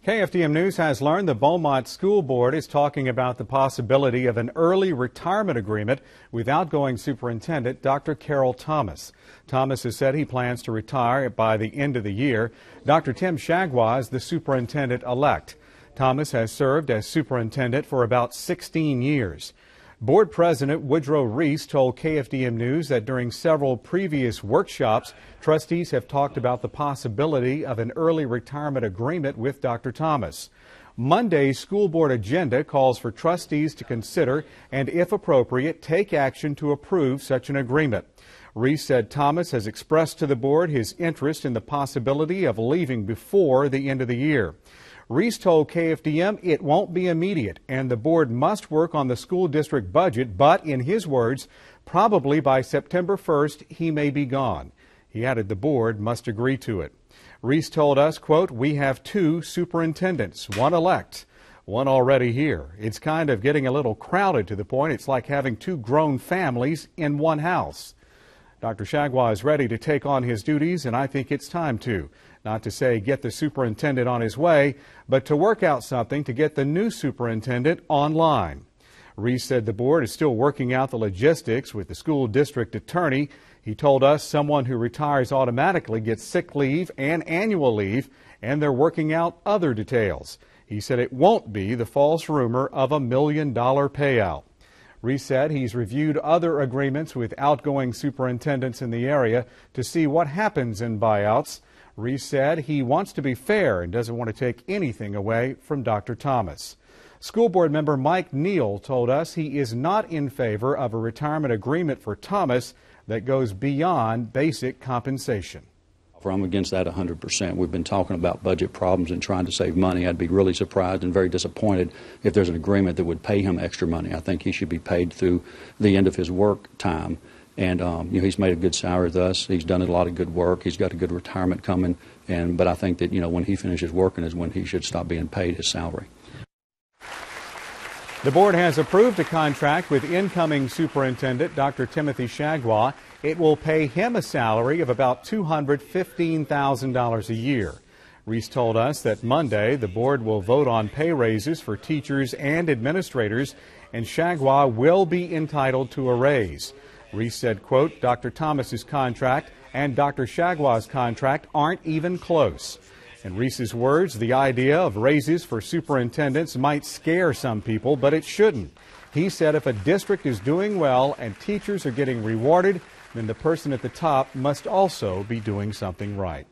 KFDM News has learned the Beaumont School Board is talking about the possibility of an early retirement agreement with outgoing superintendent Dr. Carrol Thomas. Thomas has said he plans to retire by the end of the year. Dr. Tim Chargois is the superintendent-elect. Thomas has served as superintendent for about 16 years. Board President Woodrow Reece told KFDM News that during several previous workshops, trustees have talked about the possibility of an early retirement agreement with Dr. Thomas. Monday's school board agenda calls for trustees to consider and, if appropriate, take action to approve such an agreement. Reece said Thomas has expressed to the board his interest in the possibility of leaving before the end of the year. Reece told KFDM it won't be immediate and the board must work on the school district budget, but in his words, probably by September 1st he may be gone. He added the board must agree to it. Reece told us, quote, "We have two superintendents, one elect, one already here. It's kind of getting a little crowded to the point it's like having two grown families in one house." Dr. Chargois is ready to take on his duties, and I think it's time to. Not to say get the superintendent on his way, but to work out something to get the new superintendent online. Reece said the board is still working out the logistics with the school district attorney. He told us someone who retires automatically gets sick leave and annual leave, and they're working out other details. He said it won't be the false rumor of $1 million payout. Reece said he's reviewed other agreements with outgoing superintendents in the area to see what happens in buyouts. Reece said he wants to be fair and doesn't want to take anything away from Dr. Thomas. School board member Mike Neal told us he is not in favor of a retirement agreement for Thomas that goes beyond basic compensation. I'm against that 100%. We've been talking about budget problems and trying to save money. I'd be really surprised and very disappointed if there's an agreement that would pay him extra money. I think he should be paid through the end of his work time. And he's made a good salary with us. He's done a lot of good work. He's got a good retirement coming. But I think that when he finishes working is when he should stop being paid his salary. The board has approved a contract with incoming superintendent Dr. Timothy Chargois. It will pay him a salary of about $215,000 a year. Reece told us that Monday the board will vote on pay raises for teachers and administrators, and Chargois will be entitled to a raise. Reece said, quote, Dr. Thomas's contract and Dr. Chargois' contract aren't even close. In Reece's words, the idea of raises for superintendents might scare some people, but it shouldn't. He said if a district is doing well and teachers are getting rewarded, then the person at the top must also be doing something right.